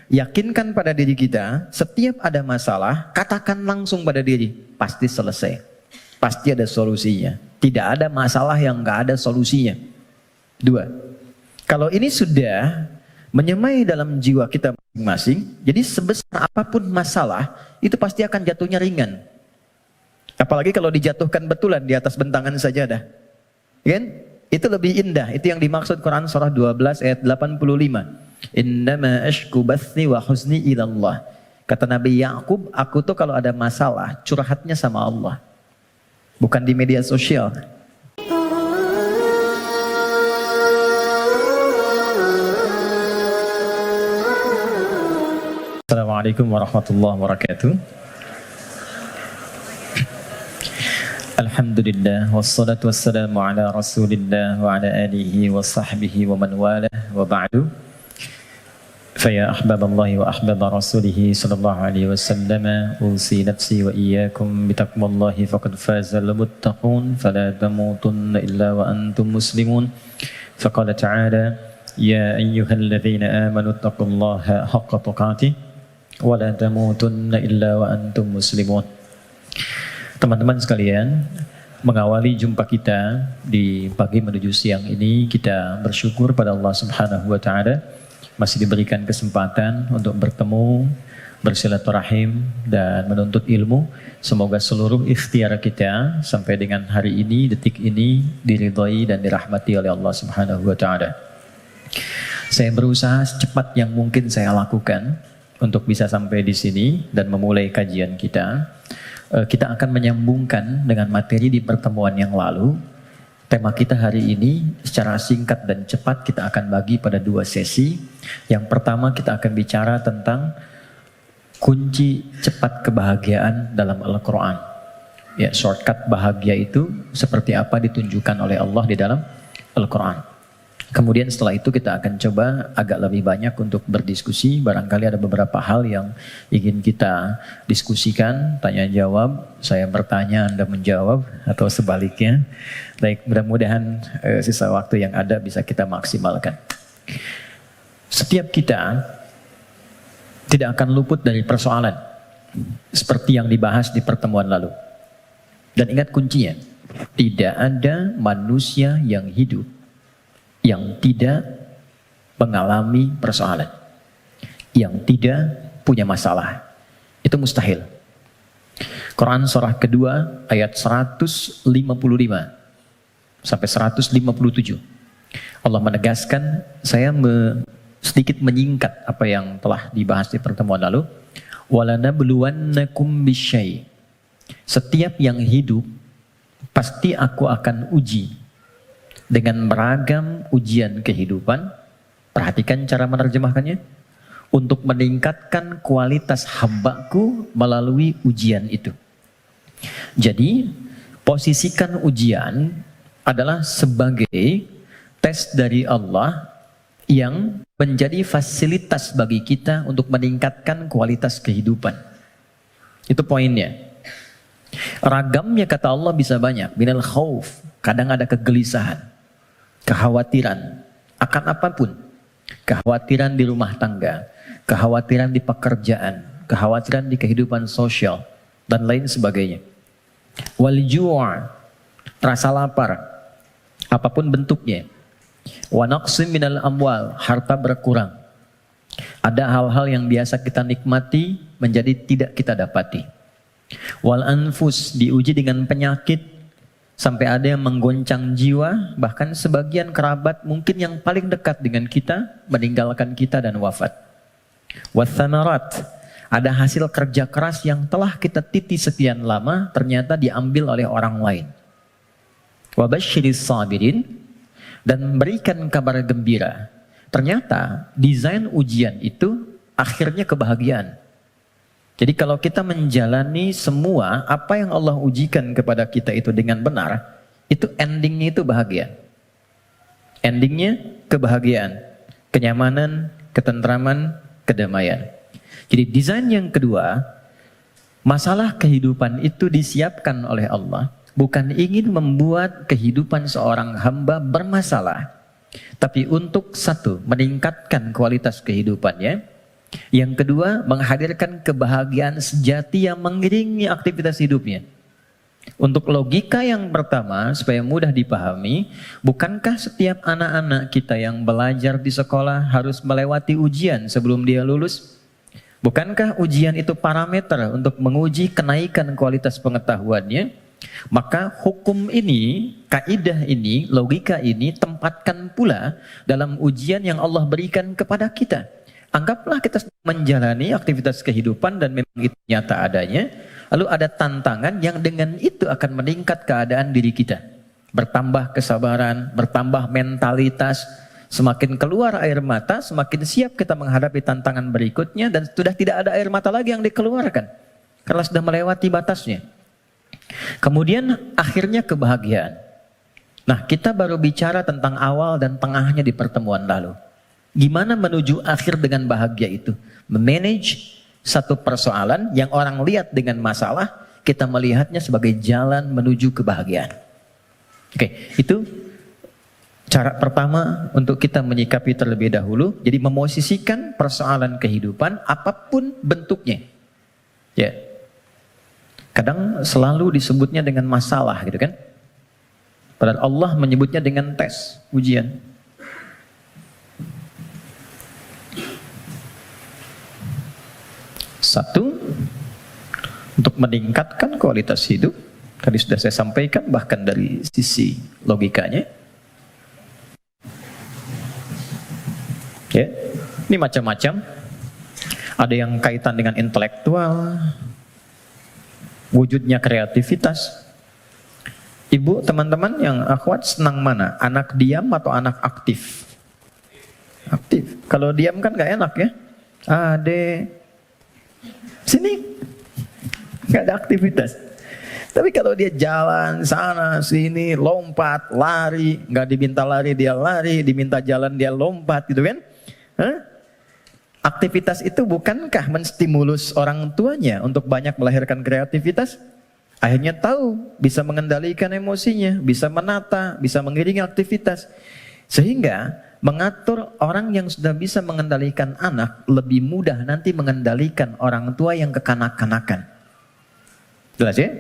Yakinkan pada diri kita, setiap ada masalah, katakan langsung pada diri, pasti selesai. Pasti ada solusinya. Tidak ada masalah yang nggak ada solusinya. 2. Kalau ini sudah menyemai dalam jiwa kita masing-masing, jadi sebesar apapun masalah, itu pasti akan jatuhnya ringan. Apalagi kalau dijatuhkan betulan di atas bentangan sajadah. Kan? Itu lebih indah. Itu yang dimaksud Quran surah 12 ayat 85. Innama ashku bathi wa huzni ilallah. Kata Nabi Ya'qub, aku tuh kalau ada masalah, curhatnya sama Allah. Bukan di media sosial. Assalamualaikum warahmatullahi wabarakatuh. Alhamdulillah, wassalatu wassalamu ala rasulillah wa ala alihi wa sahbihi wa man walah wa ba'du. Faya ahbaballahi wa ahbaba rasulihi sallallahu alaihi wasallam, usi nafsi wa iyyakum bitaqwallahi faqad fazal muttaqun fala tamutunna illa wa antum muslimun. Faqala ta'ala ya ayyuhalladzina amanu taqullaha haqqa tuqatih wa la tamutunna illa wa antum muslimun. Teman-teman sekalian, mengawali jumpa kita di pagi menuju siang ini, kita bersyukur pada Allah Subhanahu wa taala masih diberikan kesempatan untuk bertemu, bersilaturahim dan menuntut ilmu. Semoga seluruh ikhtiar kita sampai dengan hari ini, detik ini diridhai dan dirahmati oleh Allah Subhanahu wa taala. Saya berusaha secepat yang mungkin saya lakukan untuk bisa sampai di sini dan memulai kajian kita. Kita akan menyambungkan dengan materi di pertemuan yang lalu. Tema kita hari ini secara singkat dan cepat kita akan bagi pada 2 sesi. Yang pertama kita akan bicara tentang kunci cepat kebahagiaan dalam Al-Quran. Ya, shortcut bahagia itu seperti apa ditunjukkan oleh Allah di dalam Al-Quran. Kemudian setelah itu kita akan coba agak lebih banyak untuk berdiskusi. Barangkali ada beberapa hal yang ingin kita diskusikan, tanya jawab, saya bertanya Anda menjawab atau sebaliknya. Baik, mudah-mudahan sisa waktu yang ada bisa kita maksimalkan. Setiap kita tidak akan luput dari persoalan seperti yang dibahas di pertemuan lalu. Dan ingat kuncinya, tidak ada manusia yang hidup yang tidak mengalami persoalan, yang tidak punya masalah. Itu mustahil. Quran surah kedua ayat 155 sampai 157. Allah menegaskan, saya sedikit menyingkat apa yang telah dibahas di pertemuan lalu. Walanabluwannakum bisyai. Setiap yang hidup pasti aku akan uji dengan beragam ujian kehidupan. Perhatikan cara menerjemahkannya. Untuk meningkatkan kualitas hambaku melalui ujian itu. Jadi, posisikan ujian adalah sebagai tes dari Allah yang menjadi fasilitas bagi kita untuk meningkatkan kualitas kehidupan. Itu poinnya. Ragamnya kata Allah bisa banyak. Minal khauf, kadang ada kegelisahan, kekhawatiran akan apapun. Kekhawatiran di rumah tangga, kekhawatiran di pekerjaan, kekhawatiran di kehidupan sosial, dan lain sebagainya. Wal ju', rasa lapar, apapun bentuknya. Wa naqsim minal amwal, harta berkurang. Ada hal-hal yang biasa kita nikmati menjadi tidak kita dapati. Wal anfus, diuji dengan penyakit, sampai ada yang menggoncang jiwa, bahkan sebagian kerabat mungkin yang paling dekat dengan kita meninggalkan kita dan wafat. Wathamarat, ada hasil kerja keras yang telah kita titi sekian lama ternyata diambil oleh orang lain. Wabasyiris sabirin, dan berikan kabar gembira. Ternyata desain ujian itu akhirnya kebahagiaan. Jadi kalau kita menjalani semua apa yang Allah ujikan kepada kita itu dengan benar, itu endingnya itu bahagia. Endingnya kebahagiaan, kenyamanan, ketentraman, kedamaian. Jadi desain yang kedua, masalah kehidupan itu disiapkan oleh Allah, bukan ingin membuat kehidupan seorang hamba bermasalah, tapi untuk satu, meningkatkan kualitas kehidupannya. Yang kedua, menghadirkan kebahagiaan sejati yang mengiringi aktivitas hidupnya. Untuk logika yang pertama, supaya mudah dipahami, bukankah setiap anak-anak kita yang belajar di sekolah harus melewati ujian sebelum dia lulus? Bukankah ujian itu parameter untuk menguji kenaikan kualitas pengetahuannya? Maka hukum ini, kaidah ini, logika ini tempatkan pula dalam ujian yang Allah berikan kepada kita. Anggaplah kita menjalani aktivitas kehidupan dan memang itu nyata adanya. Lalu ada tantangan yang dengan itu akan meningkat keadaan diri kita. Bertambah kesabaran, bertambah mentalitas. Semakin keluar air mata, semakin siap kita menghadapi tantangan berikutnya. Dan sudah tidak ada air mata lagi yang dikeluarkan. Karena sudah melewati batasnya. Kemudian akhirnya kebahagiaan. Nah, kita baru bicara tentang awal dan tengahnya di pertemuan lalu. Gimana menuju akhir dengan bahagia itu? Memanage satu persoalan yang orang lihat dengan masalah, kita melihatnya sebagai jalan menuju kebahagiaan. Oke, itu cara pertama untuk kita menyikapi terlebih dahulu. Jadi memosisikan persoalan kehidupan apapun bentuknya. Ya. Kadang selalu disebutnya dengan masalah gitu kan. Padahal Allah menyebutnya dengan tes, ujian. Satu, untuk meningkatkan kualitas hidup. Tadi sudah saya sampaikan, bahkan dari sisi logikanya. Ya, ini macam-macam. Ada yang kaitan dengan intelektual, wujudnya kreativitas. Ibu, teman-teman yang akhwat senang mana? Anak diam atau anak aktif? Aktif. Kalau diam kan gak enak ya. Adek sini nggak ada aktivitas. Tapi kalau dia jalan sana sini, lompat, lari, nggak diminta lari dia lari, diminta jalan dia lompat, gitu kan? Aktivitas itu bukankah menstimulus orang tuanya untuk banyak melahirkan kreativitas? Akhirnya tahu, bisa mengendalikan emosinya, bisa menata, bisa mengiringi aktivitas. Sehingga mengatur orang yang sudah bisa mengendalikan anak lebih mudah nanti mengendalikan orang tua yang kekanak-kanakan. Jelas ya?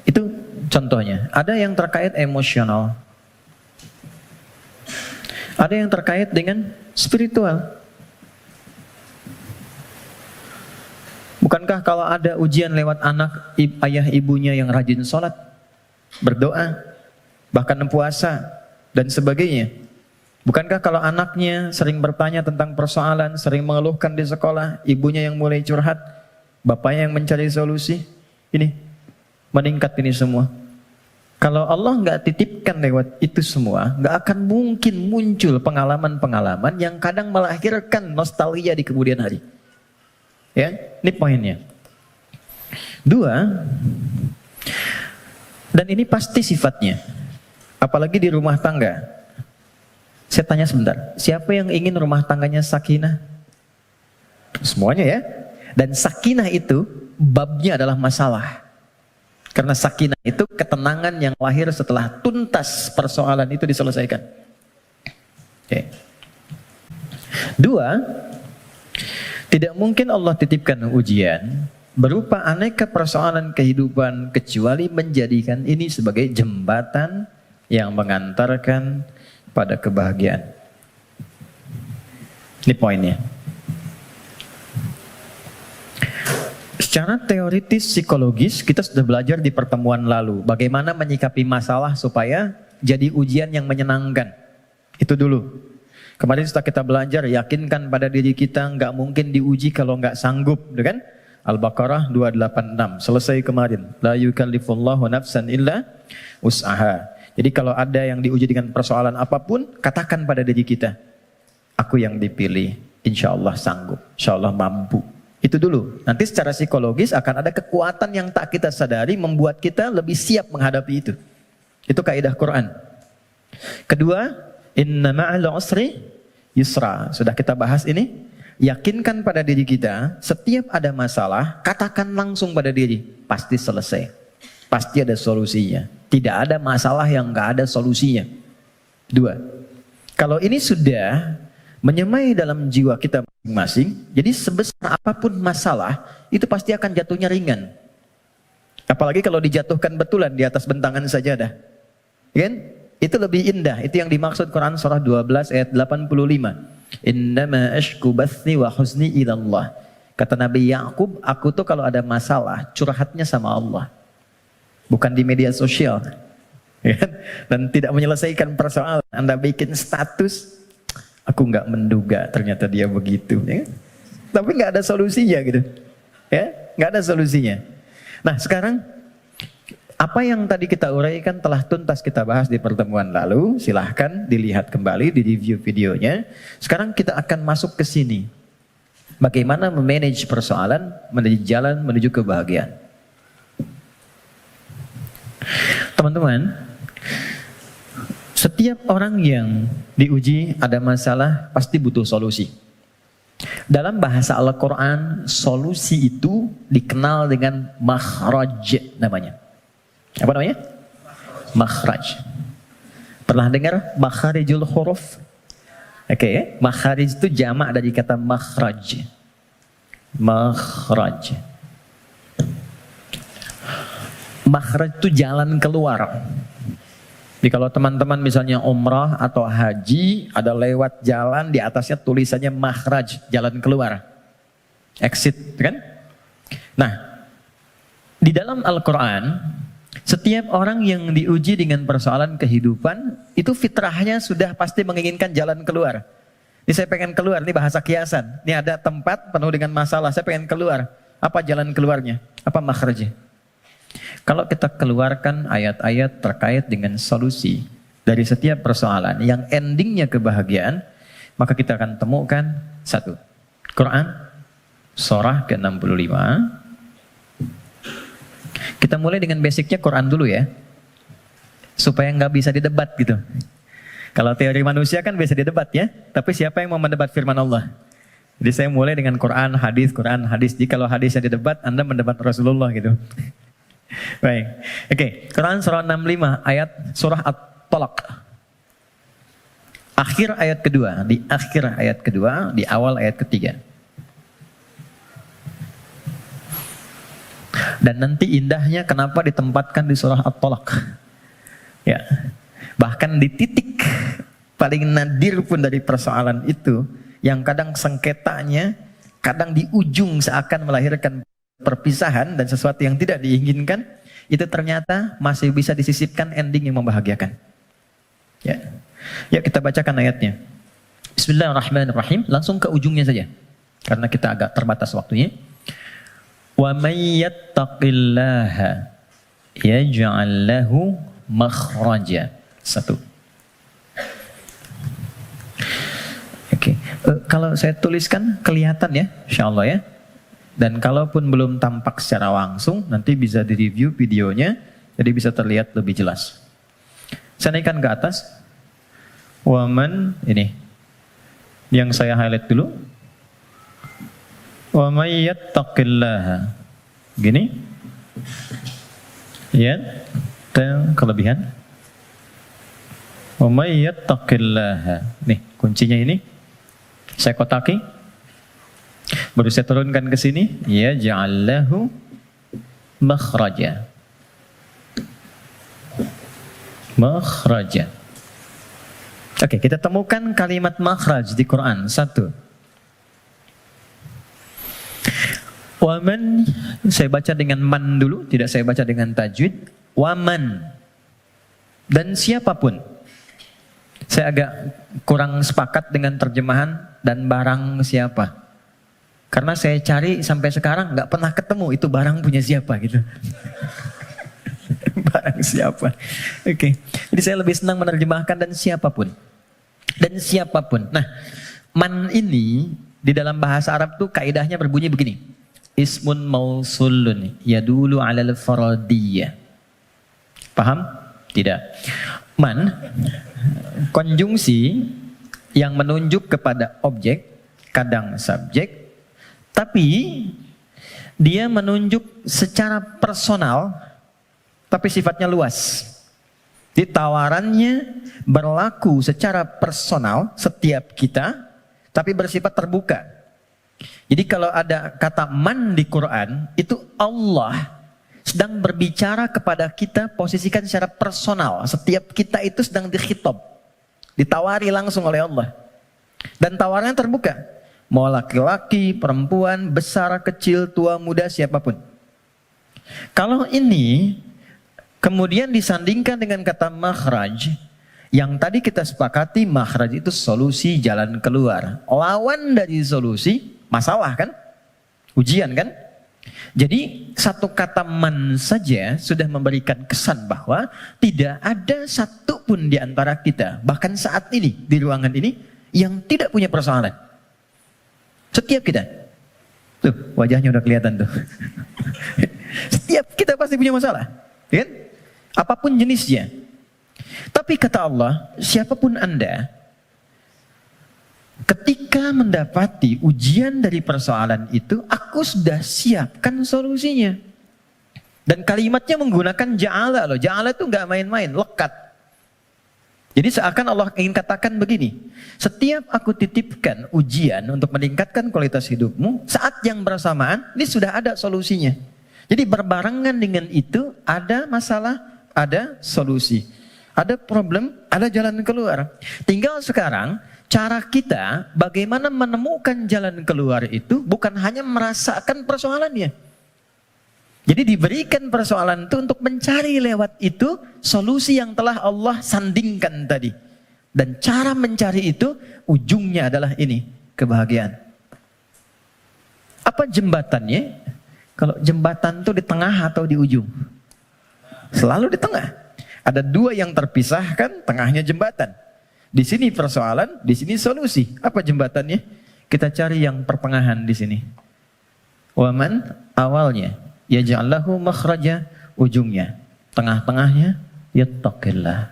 Itu contohnya. Ada yang terkait emosional. Ada yang terkait dengan spiritual. Bukankah kalau ada ujian lewat anak, ayah ibunya yang rajin sholat, berdoa, bahkan puasa, dan sebagainya. Bukankah kalau anaknya sering bertanya tentang persoalan, sering mengeluhkan di sekolah, ibunya yang mulai curhat, bapaknya yang mencari solusi, ini meningkat ini semua. Kalau Allah nggak titipkan lewat itu semua, nggak akan mungkin muncul pengalaman-pengalaman yang kadang melahirkan nostalgia di kemudian hari. Ya, ini poinnya. Dua, dan ini pasti sifatnya, apalagi di rumah tangga. Saya tanya sebentar, siapa yang ingin rumah tangganya sakinah? Semuanya ya. Dan sakinah itu babnya adalah masalah. Karena sakinah itu ketenangan yang lahir setelah tuntas persoalan itu diselesaikan. Oke. Dua, tidak mungkin Allah titipkan ujian berupa aneka persoalan kehidupan kecuali menjadikan ini sebagai jembatan yang mengantarkan pada kebahagiaan. Ini poinnya. Secara teoritis psikologis kita sudah belajar di pertemuan lalu bagaimana menyikapi masalah supaya jadi ujian yang menyenangkan. Itu dulu. Kemarin setelah kita belajar, yakinkan pada diri kita nggak mungkin diuji kalau nggak sanggup, kan? Al-Baqarah 286 selesai kemarin. La yukallifullahu nafsan illa wus'aha. Jadi kalau ada yang diuji dengan persoalan apapun, katakan pada diri kita, aku yang dipilih, insya Allah sanggup, insya Allah mampu. Itu dulu. Nanti secara psikologis akan ada kekuatan yang tak kita sadari membuat kita lebih siap menghadapi itu. Itu kaidah Quran. Kedua, inna ma'al usri yusra. Sudah kita bahas ini. Yakinkan pada diri kita, setiap ada masalah, katakan langsung pada diri, pasti selesai. Pasti ada solusinya. Tidak ada masalah yang nggak ada solusinya. Dua. Kalau ini sudah, menyemai dalam jiwa kita masing-masing. Jadi sebesar apapun masalah, itu pasti akan jatuhnya ringan. Apalagi kalau dijatuhkan betulan di atas bentangan sajadah. Kan? Itu lebih indah. Itu yang dimaksud Quran surah 12 ayat 85. Innama ashku bathi wa huzni ilallah. Kata Nabi Yakub, aku tuh kalau ada masalah, curhatnya sama Allah. Bukan di media sosial. Dan tidak menyelesaikan persoalan. Anda bikin status, aku nggak menduga ternyata dia begitu, ya. Tapi nggak ada solusinya gitu, ya, nggak ada solusinya. Nah sekarang apa yang tadi kita uraikan telah tuntas kita bahas di pertemuan lalu. Silahkan dilihat kembali di review videonya. Sekarang kita akan masuk ke sini. Bagaimana memanage persoalan menuju jalan menuju kebahagiaan. Teman-teman, setiap orang yang diuji ada masalah pasti butuh solusi. Dalam bahasa Al-Quran, solusi itu dikenal dengan makhraj namanya. Apa namanya? Makhraj. Pernah dengar makharijul huruf? Oke, ya? Makharij itu jamak dari kata makhraj. Makhraj. Makhraj itu jalan keluar. Jadi kalau teman-teman misalnya umrah atau haji, ada lewat jalan di atasnya tulisannya makhraj, jalan keluar, exit, kan? Nah, di dalam Al-Quran, setiap orang yang diuji dengan persoalan kehidupan, itu fitrahnya sudah pasti menginginkan jalan keluar. Ini saya pengen keluar, ini bahasa kiasan. Ini ada tempat penuh dengan masalah, saya pengen keluar. Apa jalan keluarnya? Apa makhrajnya? Kalau kita keluarkan ayat-ayat terkait dengan solusi dari setiap persoalan yang endingnya kebahagiaan, maka kita akan temukan satu, Quran surah ke-65. Kita mulai dengan basicnya Quran dulu ya, supaya nggak bisa didebat gitu. Kalau teori manusia kan bisa didebat ya, tapi siapa yang mau mendebat firman Allah? Jadi saya mulai dengan Quran, hadis. Jadi kalau hadisnya didebat, Anda mendebat Rasulullah gitu. Baik, oke. Quran surah 65 ayat surah At-Talaq. Akhir ayat kedua, di akhir ayat kedua, di awal ayat ketiga. Dan nanti indahnya kenapa ditempatkan di surah At-Talaq. Ya. Bahkan di titik paling nadir pun dari persoalan itu, yang kadang sengketanya, kadang di ujung seakan melahirkan perpisahan dan sesuatu yang tidak diinginkan, itu ternyata masih bisa disisipkan ending yang membahagiakan. Ya, ya kita bacakan ayatnya. Bismillahirrahmanirrahim. Langsung ke ujungnya saja, karena kita agak terbatas waktunya. Wa may yattaqillaha yaj'al lahu makhraja. Satu. Oke. Kalau saya tuliskan kelihatan ya, insyaallah ya. Dan kalaupun belum tampak secara langsung, nanti bisa direview videonya, jadi bisa terlihat lebih jelas. Saya naikkan ke atas. Waman, ini. Yang saya highlight dulu. Wa may yattaqillaha. Gini. Ya, dan kelebihan. Wa may yattaqillaha. Nih, kuncinya ini. Saya kotaki. Baru saya turunkan ke sini, ya ja'allahu makhraja. Makhraja. Oke, kita temukan kalimat makhraj di Quran. Satu. Waman, saya baca dengan man dulu, tidak saya baca dengan tajwid. Waman. Dan siapapun. Saya agak kurang sepakat dengan terjemahan dan barang siapa. Karena saya cari sampai sekarang nggak pernah ketemu itu barang punya siapa gitu. Barang siapa. Oke. Jadi saya lebih senang menerjemahkan dan siapapun. Dan siapapun. Nah, man ini di dalam bahasa Arab tuh kaidahnya berbunyi begini. Ismun mausulun yadulu alal faradiyah. Paham? Tidak. Man, konjungsi yang menunjuk kepada objek, kadang subjek, tapi dia menunjuk secara personal, tapi sifatnya luas. Jadi tawarannya berlaku secara personal setiap kita, tapi bersifat terbuka. Jadi kalau ada kata man di Quran, itu Allah sedang berbicara kepada kita, posisikan secara personal. Setiap kita itu sedang dikhitab, ditawari langsung oleh Allah. Dan tawarannya terbuka. Mau laki-laki, perempuan, besar, kecil, tua, muda, siapapun. Kalau ini kemudian disandingkan dengan kata makhraj, yang tadi kita sepakati makhraj itu solusi, jalan keluar. Lawan dari solusi, masalah kan? Ujian kan? Jadi satu kata man saja sudah memberikan kesan bahwa tidak ada satupun di antara kita, bahkan saat ini di ruangan ini, yang tidak punya persoalan. Setiap kita. Tuh, wajahnya udah kelihatan tuh. Setiap kita pasti punya masalah. Kan? Apapun jenisnya. Tapi kata Allah, siapapun Anda, ketika mendapati ujian dari persoalan itu, aku sudah siapkan solusinya. Dan kalimatnya menggunakan ja'ala loh. Ja'ala itu nggak main-main, lekat. Jadi seakan Allah ingin katakan begini, setiap aku titipkan ujian untuk meningkatkan kualitas hidupmu, saat yang bersamaan, ini sudah ada solusinya. Jadi berbarengan dengan itu, ada masalah, ada solusi. Ada problem, ada jalan keluar. Tinggal sekarang, cara kita bagaimana menemukan jalan keluar itu bukan hanya merasakan persoalannya. Jadi diberikan persoalan itu untuk mencari lewat itu solusi yang telah Allah sandingkan tadi. Dan cara mencari itu ujungnya adalah ini, kebahagiaan. Apa jembatannya? Kalau jembatan itu di tengah atau di ujung? Selalu di tengah. Ada dua yang terpisahkan, tengahnya jembatan. Di sini persoalan, di sini solusi. Apa jembatannya? Kita cari yang pertengahan di sini. Waman awalnya, yaj'allahu makhraja, ujungnya, tengah-tengahnya yattaqillah.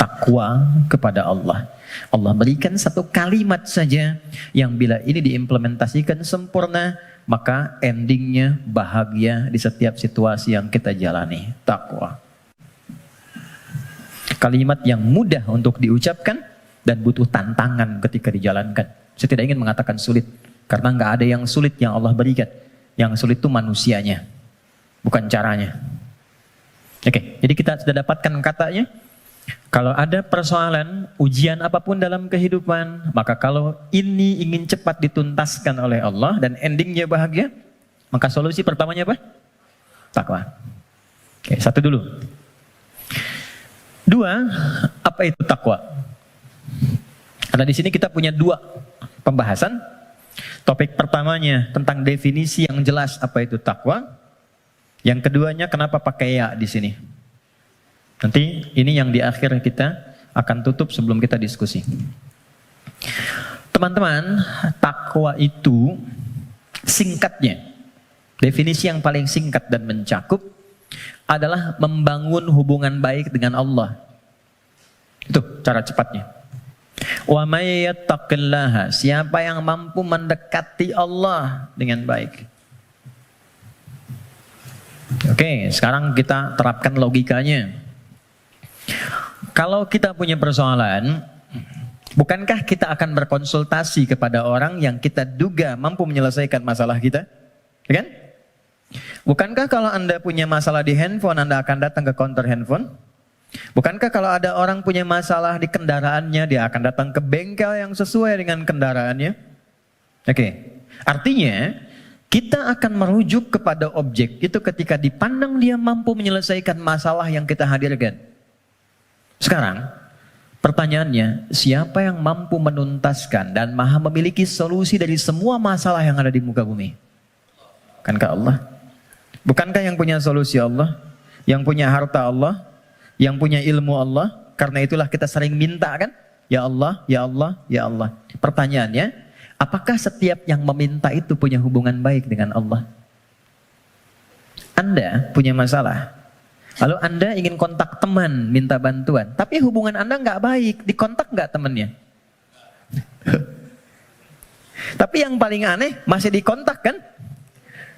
Takwa kepada Allah. Allah berikan satu kalimat saja yang bila ini diimplementasikan sempurna, maka endingnya bahagia di setiap situasi yang kita jalani. Takwa. Kalimat yang mudah untuk diucapkan dan butuh tantangan ketika dijalankan. Saya tidak ingin mengatakan sulit, karena nggak ada yang sulit yang Allah berikan. Yang sulit itu manusianya, bukan caranya. Oke, jadi kita sudah dapatkan katanya. Kalau ada persoalan, ujian apapun dalam kehidupan, maka kalau ini ingin cepat dituntaskan oleh Allah dan endingnya bahagia, maka solusi pertamanya apa? Takwa. Oke, satu dulu. Dua, apa itu takwa? Karena di sini kita punya dua pembahasan. Topik pertamanya tentang definisi yang jelas apa itu takwa. Yang keduanya kenapa pakai ya di sini. Nanti ini yang di akhir kita akan tutup sebelum kita diskusi. Teman-teman, takwa itu singkatnya, definisi yang paling singkat dan mencakup adalah membangun hubungan baik dengan Allah. Itu cara cepatnya. Wa may yattaqillaha, siapa yang mampu mendekati Allah dengan baik. Oke, sekarang kita terapkan logikanya. Kalau kita punya persoalan, bukankah kita akan berkonsultasi kepada orang yang kita duga mampu menyelesaikan masalah kita? Ya kan? Bukankah kalau Anda punya masalah di handphone, Anda akan datang ke counter handphone? Bukankah kalau ada orang punya masalah di kendaraannya, dia akan datang ke bengkel yang sesuai dengan kendaraannya? Oke, artinya kita akan merujuk kepada objek itu ketika dipandang dia mampu menyelesaikan masalah yang kita hadirkan. Sekarang, pertanyaannya, siapa yang mampu menuntaskan dan maha memiliki solusi dari semua masalah yang ada di muka bumi? Bukankah Allah? Bukankah yang punya solusi Allah? Yang punya harta Allah? Yang punya ilmu Allah? Karena itulah kita sering minta kan? Ya Allah, ya Allah, ya Allah. Pertanyaannya, apakah setiap yang meminta itu punya hubungan baik dengan Allah? Anda punya masalah. Lalu Anda ingin kontak teman, minta bantuan. Tapi hubungan Anda nggak baik, dikontak nggak temannya? Tapi yang paling aneh, masih dikontak kan?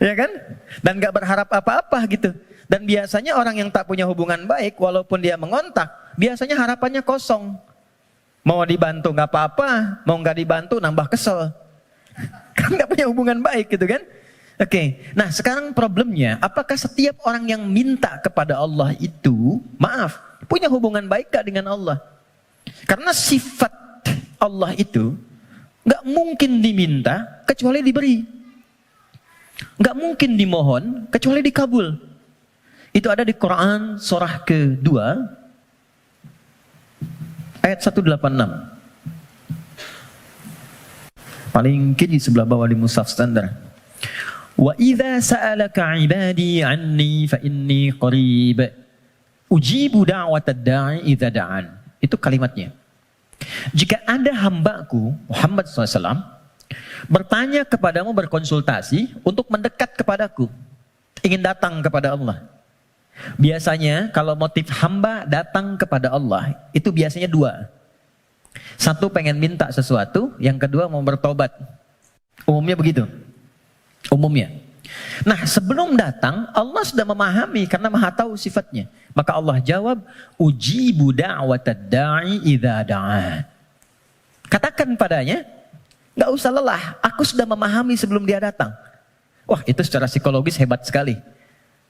Ya kan? Dan nggak berharap apa-apa gitu. Dan biasanya orang yang tak punya hubungan baik, walaupun dia mengontak, biasanya harapannya kosong. Mau dibantu nggak apa-apa, mau nggak dibantu nambah kesel. Kan nggak punya hubungan baik gitu kan? Oke, nah sekarang problemnya, apakah setiap orang yang minta kepada Allah itu, maaf, punya hubungan baik gak dengan Allah? Karena sifat Allah itu nggak mungkin diminta kecuali diberi, nggak mungkin dimohon kecuali dikabul. Itu ada di Quran surah kedua ayat 186. Paling kiri sebelah bawah di mushaf standar. Wa idza sa'alaka 'ibadi 'anni fa inni qarib ujibu da'watad da'i idza da'an. Itu kalimatnya. Jika ada hambaku Muhammad SAW bertanya kepadamu, berkonsultasi untuk mendekat kepadaku, ingin datang kepada Allah. Biasanya kalau motif hamba datang kepada Allah itu biasanya dua. Satu pengen minta sesuatu, yang kedua mau bertobat. Umumnya begitu. Umumnya. Nah, sebelum datang Allah sudah memahami karena Maha tahu sifatnya. Maka Allah jawab, ujibu da'watad da'i idza da'a. Katakan padanya, nggak usah lelah, aku sudah memahami sebelum dia datang. Wah, itu secara psikologis hebat sekali.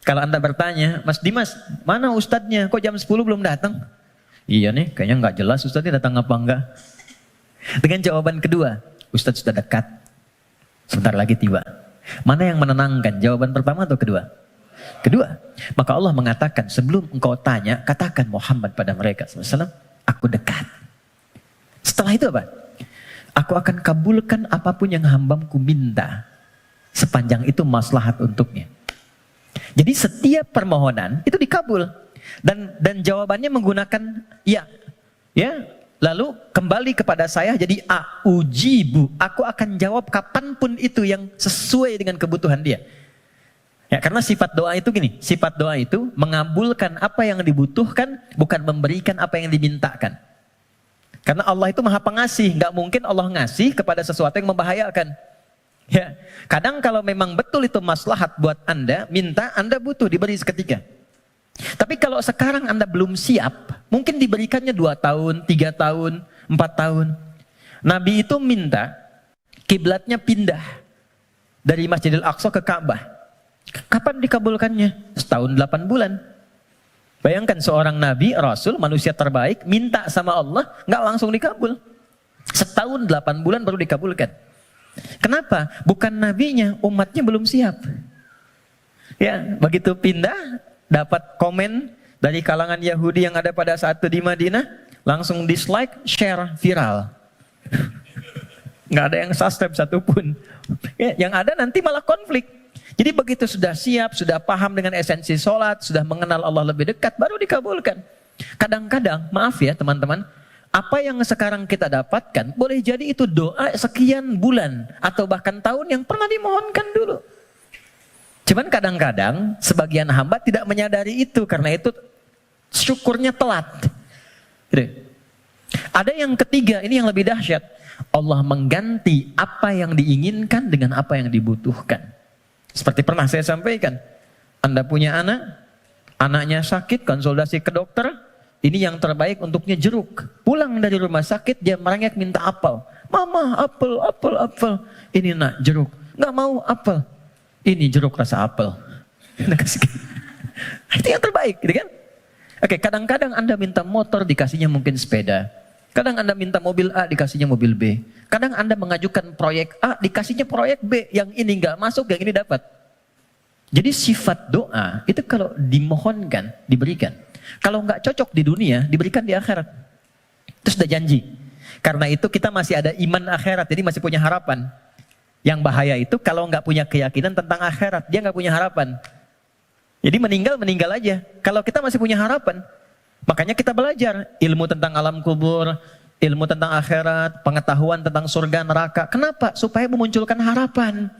Kalau Anda bertanya, Mas Dimas, mana ustadznya? Kok jam 10 belum datang? Iya nih, kayaknya nggak jelas ustadznya datang apa enggak. Dengan jawaban kedua, ustadz sudah dekat, sebentar lagi tiba. Mana yang menenangkan, jawaban pertama atau kedua? Kedua. Maka Allah mengatakan, sebelum engkau tanya, katakan Muhammad pada mereka SAW, aku dekat. Setelah itu apa? Aku akan kabulkan apapun yang hambaku minta, sepanjang itu maslahat untuknya. Jadi setiap permohonan itu dikabul, dan jawabannya menggunakan ya. Lalu kembali kepada saya jadi ujibu, aku akan jawab kapanpun itu yang sesuai dengan kebutuhan dia. Ya, karena sifat doa itu gini, sifat doa itu mengabulkan apa yang dibutuhkan, bukan memberikan apa yang dimintakan. Karena Allah itu Maha Pengasih, nggak mungkin Allah ngasih kepada sesuatu yang membahayakan. Ya, kadang kalau memang betul itu maslahat buat Anda, minta, Anda butuh diberi seketika. Tapi kalau sekarang Anda belum siap, mungkin diberikannya 2 tahun, 3 tahun, 4 tahun. Nabi itu minta kiblatnya pindah dari Masjidil Aqsa ke Ka'bah. Kapan dikabulkannya? Setahun 8 bulan. Bayangkan seorang Nabi, Rasul, manusia terbaik, minta sama Allah, nggak langsung dikabul. Setahun 8 bulan baru dikabulkan. Kenapa? Bukan nabinya, umatnya belum siap. Ya, begitu pindah, dapat komen dari kalangan Yahudi yang ada pada saat itu di Madinah, langsung dislike, share, viral. Nggak ada yang subscribe satupun. Ya, yang ada nanti malah konflik. Jadi begitu sudah siap, sudah paham dengan esensi sholat, sudah mengenal Allah lebih dekat, baru dikabulkan. Kadang-kadang, maaf ya teman-teman, apa yang sekarang kita dapatkan, boleh jadi itu doa sekian bulan, atau bahkan tahun yang pernah dimohonkan dulu. Cuman kadang-kadang sebagian hamba tidak menyadari itu, karena itu syukurnya telat. Gitu. Ada yang ketiga, ini yang lebih dahsyat. Allah mengganti apa yang diinginkan dengan apa yang dibutuhkan. Seperti pernah saya sampaikan, Anda punya anak, anaknya sakit, konsultasi ke dokter, ini yang terbaik untuknya jeruk. Pulang dari rumah sakit, dia merengek minta apel. Mama, apel, apel, apel. Ini nak, jeruk. Nggak mau apel. Ini jeruk rasa apel. Itu yang terbaik, gitu kan? Oke, kadang-kadang Anda minta motor, dikasihnya mungkin sepeda. Kadang Anda minta mobil A, dikasihnya mobil B. Kadang Anda mengajukan proyek A, dikasihnya proyek B. Yang ini nggak masuk, yang ini dapat. Jadi sifat doa, itu kalau dimohonkan, diberikan. Kalau nggak cocok di dunia, diberikan di akhirat. Itu sudah janji. Karena itu kita masih ada iman akhirat, jadi masih punya harapan. Yang bahaya itu kalau nggak punya keyakinan tentang akhirat, dia nggak punya harapan. Jadi meninggal aja. Kalau kita masih punya harapan, makanya kita belajar ilmu tentang alam kubur, ilmu tentang akhirat, pengetahuan tentang surga neraka. Kenapa? Supaya memunculkan harapan.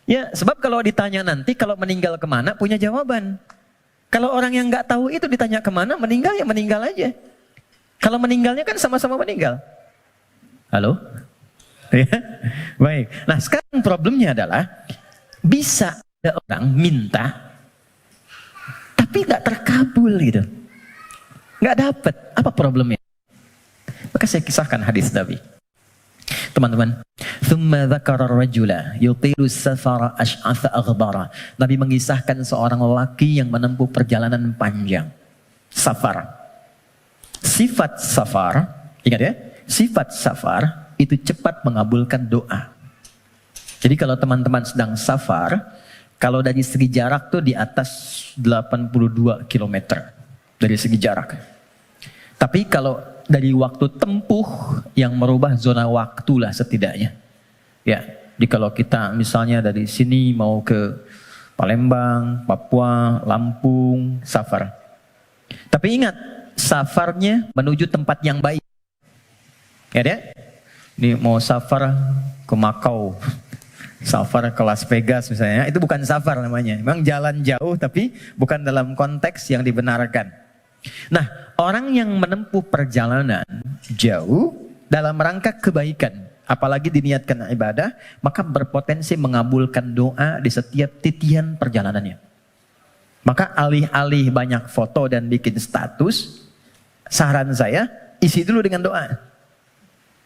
Ya, sebab kalau ditanya nanti, kalau meninggal kemana, punya jawaban. Kalau orang yang nggak tahu itu ditanya kemana, meninggal ya meninggal aja. Kalau meninggalnya kan sama-sama meninggal. Halo? Ya, baik. Nah sekarang problemnya adalah, bisa ada orang minta, tapi nggak terkabul gitu. Nggak dapat. Apa problemnya? Maka saya kisahkan hadis Nabi. Teman-teman, thumma dzakara ar-rajula yutilu safara ash'atha aghbara. Nabi mengisahkan seorang lelaki yang menempuh perjalanan panjang. Safar. Sifat safar, ingat ya, sifat safar itu cepat mengabulkan doa. Jadi kalau teman-teman sedang safar, kalau dari segi jarak tuh di atas 82 km dari segi jarak. Tapi kalau dari waktu tempuh yang merubah zona waktu lah setidaknya. Ya, jadi kalau kita misalnya dari sini mau ke Palembang, Papua, Lampung, safar. Tapi ingat, safarnya menuju tempat yang baik. Ya deh? Ini mau safar ke Makau, safar ke Las Vegas misalnya, itu bukan safar namanya. Memang jalan jauh tapi bukan dalam konteks yang dibenarkan. Nah, orang yang menempuh perjalanan jauh dalam rangka kebaikan, apalagi diniatkan ibadah, maka berpotensi mengabulkan doa di setiap titian perjalanannya. Maka alih-alih banyak foto dan bikin status, saran saya, isi dulu dengan doa.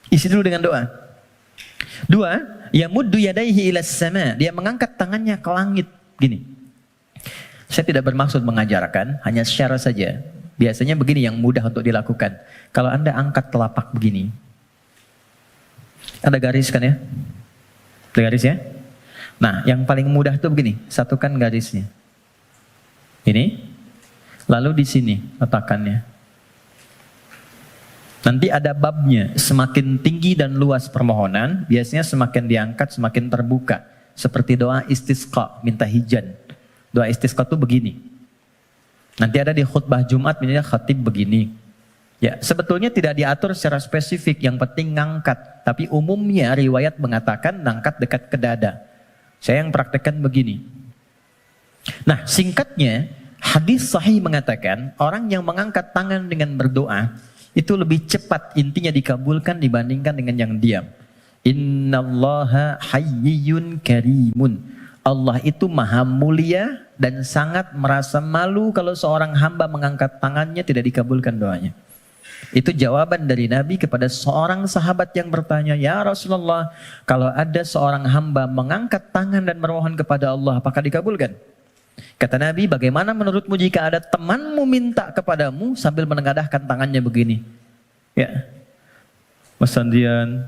Isi dulu dengan doa. Dua, yamuddu yadaihi ilas sama. Dia mengangkat tangannya ke langit. Gini. Saya tidak bermaksud mengajarkan, hanya share saja. Biasanya begini yang mudah untuk dilakukan. Kalau Anda angkat telapak begini. Ada garis kan ya? Ada garis ya? Nah, yang paling mudah tuh begini. Satukan garisnya. Ini, lalu di sini letakkannya. Nanti ada babnya, semakin tinggi dan luas permohonan, biasanya semakin diangkat, semakin terbuka. Seperti doa istisqa, minta hujan. Doa istisqa itu begini. Nanti ada di khutbah Jumat, misalnya khatib begini. Ya, sebetulnya tidak diatur secara spesifik, yang penting ngangkat. Tapi umumnya riwayat mengatakan ngangkat dekat ke dada. Saya yang praktekkan begini. Nah, singkatnya, hadis sahih mengatakan orang yang mengangkat tangan dengan berdoa itu lebih cepat intinya dikabulkan dibandingkan dengan yang diam. Innallaha hayyun karimun. Allah itu maha mulia dan sangat merasa malu kalau seorang hamba mengangkat tangannya tidak dikabulkan doanya. Itu jawaban dari Nabi kepada seorang sahabat yang bertanya, "Ya Rasulullah, kalau ada seorang hamba mengangkat tangan dan memohon kepada Allah, apakah dikabulkan?" Kata Nabi, bagaimana menurutmu jika ada temanmu minta kepadamu sambil menengadahkan tangannya begini? Ya, Mas Sandian,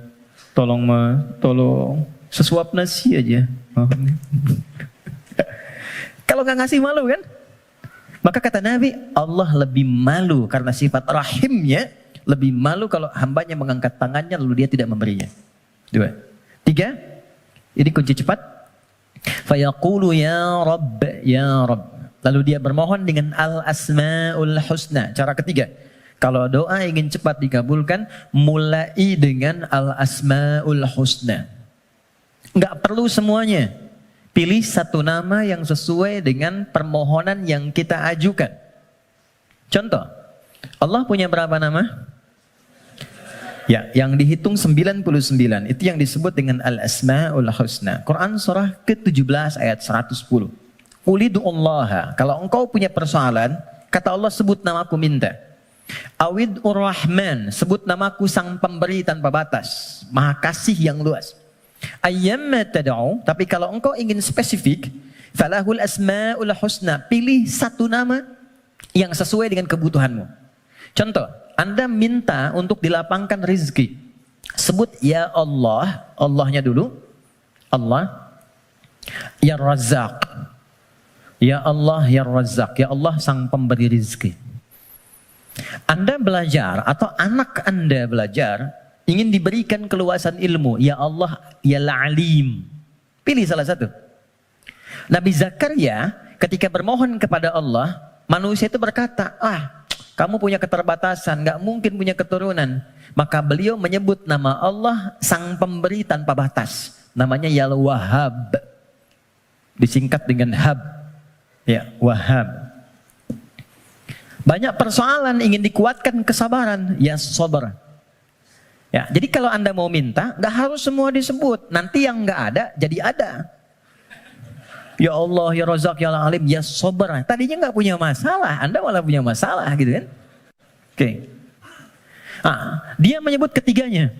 tolong sesuap nasi aja. Kalau nggak ngasih malu kan? Maka kata Nabi, Allah lebih malu karena sifat rahimnya, lebih malu kalau hambanya mengangkat tangannya lalu dia tidak memberinya. Dua. Tiga, ini kunci cepat. Fayaqulu ya Rabb, ya Rabb. Lalu dia bermohon dengan al-asma'ul husna. Cara ketiga, kalau doa ingin cepat dikabulkan, mulai dengan al-asma'ul husna. Enggak perlu semuanya. Pilih satu nama yang sesuai dengan permohonan yang kita ajukan. Contoh, Allah punya berapa nama? Ya, yang dihitung 99, itu yang disebut dengan Al-Asma'ul Husna. Quran surah ke-17 ayat 110. Ulidu'ullaha, kalau engkau punya persoalan, kata Allah sebut namaku minta. Awid'ur Rahman, sebut namaku sang pemberi tanpa batas, maha kasih yang luas. Ayyamma tad'u, tapi kalau engkau ingin spesifik, falahul asma'ul husna, pilih satu nama yang sesuai dengan kebutuhanmu. Contoh, Anda minta untuk dilapangkan rezeki. Sebut ya Allah, Allahnya dulu. Allah. Ya Razzaq. Ya Allah, ya Razzaq. Ya Allah sang pemberi rezeki. Anda belajar atau anak Anda belajar, ingin diberikan keluasan ilmu. Ya Allah, ya Alim. Pilih salah satu. Nabi Zakaria ketika bermohon kepada Allah, manusia itu berkata, kamu punya keterbatasan, gak mungkin punya keturunan. Maka beliau menyebut nama Allah sang pemberi tanpa batas. Namanya Ya Wahhab. Disingkat dengan Hab. Ya, Wahhab. Banyak persoalan ingin dikuatkan kesabaran. Ya Sabar. Ya, jadi kalau Anda mau minta, gak harus semua disebut. Nanti yang gak ada, jadi ada. Ya Allah, ya Razak, ya Alim, ya Sabar. Tadinya nggak punya masalah, Anda malah punya masalah gitu kan? Oke. Dia menyebut ketiganya.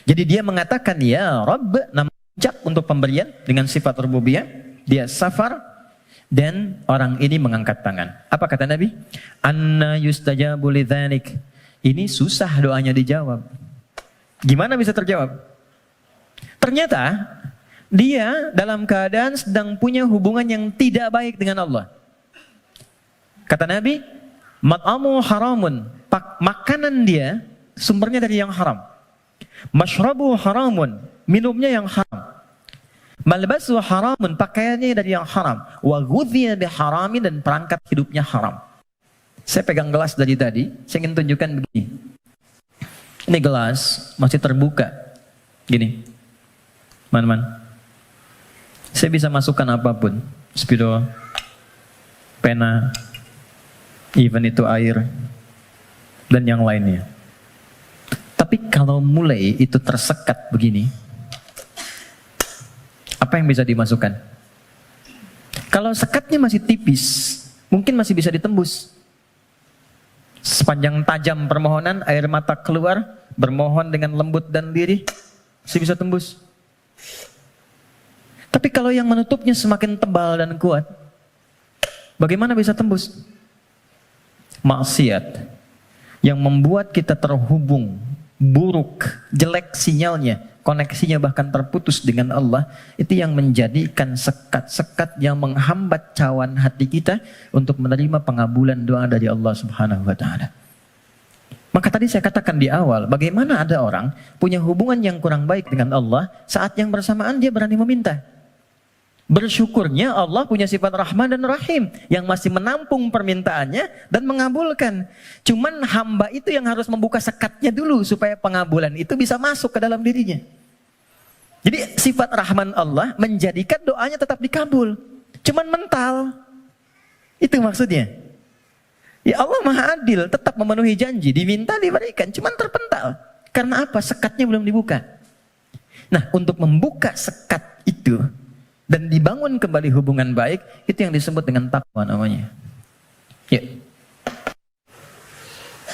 Jadi dia mengatakan ya Rabb, nama puncak untuk pemberian dengan sifat rububiyah. Dia safar dan orang ini mengangkat tangan. Apa kata Nabi? Anna yustajabu lidzalik. Ini susah doanya dijawab. Gimana bisa terjawab? Ternyata dia dalam keadaan sedang punya hubungan yang tidak baik dengan Allah. Kata Nabi, mat'amu haramun. Makanan dia sumbernya dari yang haram. Mashrabu haramun. Minumnya yang haram. Malbasu haramun. Pakaiannya dari yang haram. Wa ghudhiya biharamin, dan perangkat hidupnya haram. Saya pegang gelas dari tadi, saya ingin tunjukkan begini. Ini gelas masih terbuka. Gini. Man. Saya bisa masukkan apapun. Spidol, pena, even itu air, dan yang lainnya. Tapi kalau mulai itu tersekat begini, apa yang bisa dimasukkan? Kalau sekatnya masih tipis, mungkin masih bisa ditembus. Sepanjang tajam permohonan, air mata keluar, bermohon dengan lembut dan lirih, masih bisa tembus. Tapi kalau yang menutupnya semakin tebal dan kuat, bagaimana bisa tembus? Maksiat yang membuat kita terhubung, buruk, jelek sinyalnya, koneksinya bahkan terputus dengan Allah, itu yang menjadikan sekat-sekat yang menghambat cawan hati kita untuk menerima pengabulan doa dari Allah Subhanahu wa taala. Maka tadi saya katakan di awal, bagaimana ada orang punya hubungan yang kurang baik dengan Allah, saat yang bersamaan dia berani meminta. Bersyukurnya Allah punya sifat Rahman dan Rahim yang masih menampung permintaannya dan mengabulkan. Cuman hamba itu yang harus membuka sekatnya dulu supaya pengabulan itu bisa masuk ke dalam dirinya. Jadi sifat Rahman Allah menjadikan doanya tetap dikabul. Cuman mental. Itu maksudnya. Ya Allah Maha Adil, tetap memenuhi janji, diminta diberikan, cuman terpental. Karena apa? Sekatnya belum dibuka. Nah, untuk membuka sekat itu dan dibangun kembali hubungan baik, itu yang disebut dengan takwa namanya. Ya.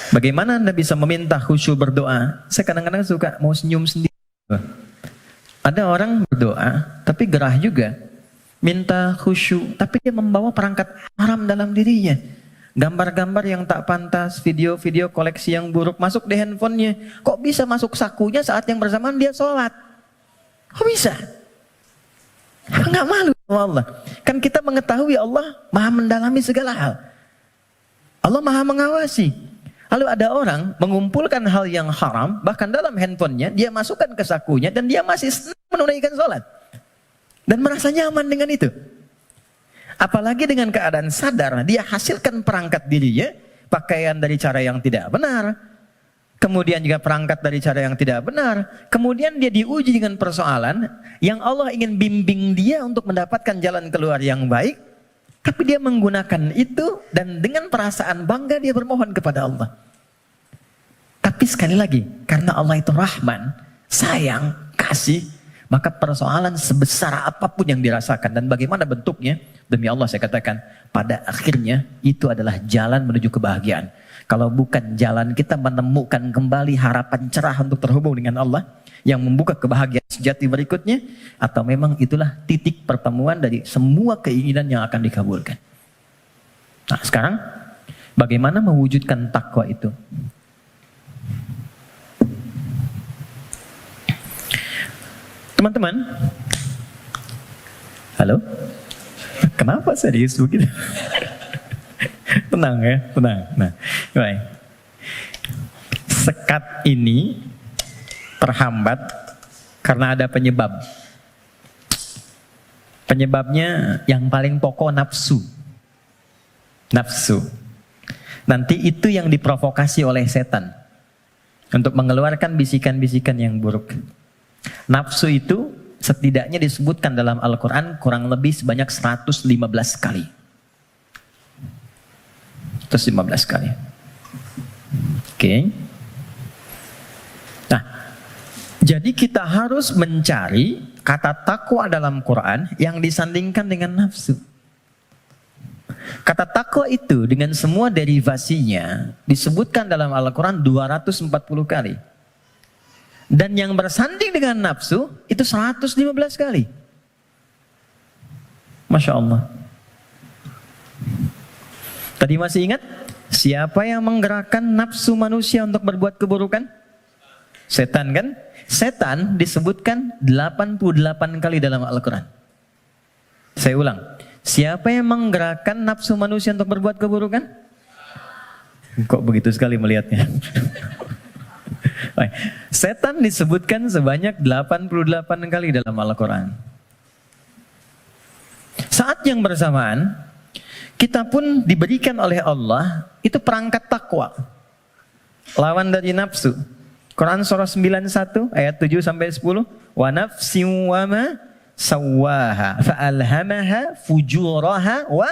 Bagaimana Anda bisa meminta khusyuk berdoa? Saya kadang-kadang suka mau senyum sendiri. Ada orang berdoa, tapi gerah juga. Minta khusyuk, tapi dia membawa perangkat haram dalam dirinya. Gambar-gambar yang tak pantas, video-video koleksi yang buruk masuk di handphonenya. Kok bisa masuk sakunya saat yang bersamaan dia sholat? Kok bisa? Enggak malu sama Allah. Kan kita mengetahui Allah Maha mendalami segala hal. Allah Maha mengawasi. Lalu ada orang mengumpulkan hal yang haram, bahkan dalam handphonenya, dia masukkan ke sakunya, dan dia masih menunaikan sholat. Dan merasa nyaman dengan itu. Apalagi dengan keadaan sadar, dia hasilkan perangkat dirinya, pakaian dari cara yang tidak benar, kemudian juga perangkat dari cara yang tidak benar, kemudian dia diuji dengan persoalan yang Allah ingin bimbing dia untuk mendapatkan jalan keluar yang baik, tapi dia menggunakan itu dan dengan perasaan bangga dia bermohon kepada Allah. Tapi sekali lagi, karena Allah itu Rahman, sayang, kasih, maka persoalan sebesar apapun yang dirasakan dan bagaimana bentuknya, demi Allah saya katakan, pada akhirnya itu adalah jalan menuju kebahagiaan. Kalau bukan jalan kita menemukan kembali harapan cerah untuk terhubung dengan Allah yang membuka kebahagiaan sejati berikutnya, atau memang itulah titik pertemuan dari semua keinginan yang akan dikabulkan. Nah sekarang bagaimana mewujudkan takwa itu? Teman-teman, halo? Kenapa serius begitu? Tenang ya, tenang. Nah, baik. Sekat ini terhambat karena ada penyebab. Penyebabnya yang paling pokok nafsu. Nafsu. Nanti itu yang diprovokasi oleh setan untuk mengeluarkan bisikan-bisikan yang buruk. Nafsu itu setidaknya disebutkan dalam Al-Quran kurang lebih sebanyak 115 kali. 115 kali. Oke. Nah, jadi kita harus mencari kata takwa dalam Quran yang disandingkan dengan nafsu. Kata takwa itu dengan semua derivasinya disebutkan dalam Al-Quran 240 kali. Dan yang bersanding dengan nafsu itu 115 kali. Masya Allah. Tadi masih ingat? Siapa yang menggerakkan nafsu manusia untuk berbuat keburukan? Setan kan? Setan disebutkan 88 kali dalam Al-Quran. Saya ulang. Siapa yang menggerakkan nafsu manusia untuk berbuat keburukan? Kok begitu sekali melihatnya? Setan disebutkan sebanyak 88 kali dalam Al-Quran. Saat yang bersamaan, kita pun diberikan oleh Allah itu perangkat takwa. Lawan dari nafsu. Quran surah 91 ayat 7 sampai 10. Wa nafsin wa ma sawwaha fa'alhamaha fujuraha wa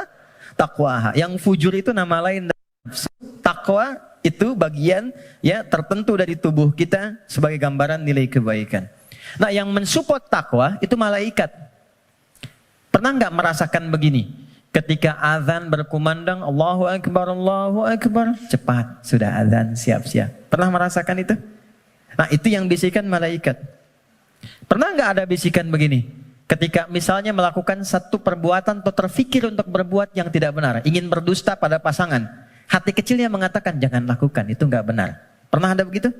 taqwaha. Yang fujur itu nama lain dari nafsu. Takwa itu bagian ya tertentu dari tubuh kita sebagai gambaran nilai kebaikan. Nah, yang mensupport takwa itu malaikat. Pernah nggak merasakan begini? Ketika azan berkumandang Allahu Akbar, cepat sudah azan, siap-siap. Pernah merasakan itu? Nah, itu yang bisikan malaikat. Pernah nggak ada bisikan begini? Ketika misalnya melakukan satu perbuatan atau terfikir untuk berbuat yang tidak benar, ingin berdusta pada pasangan, hati kecilnya mengatakan jangan lakukan, itu nggak benar. Pernah ada begitu?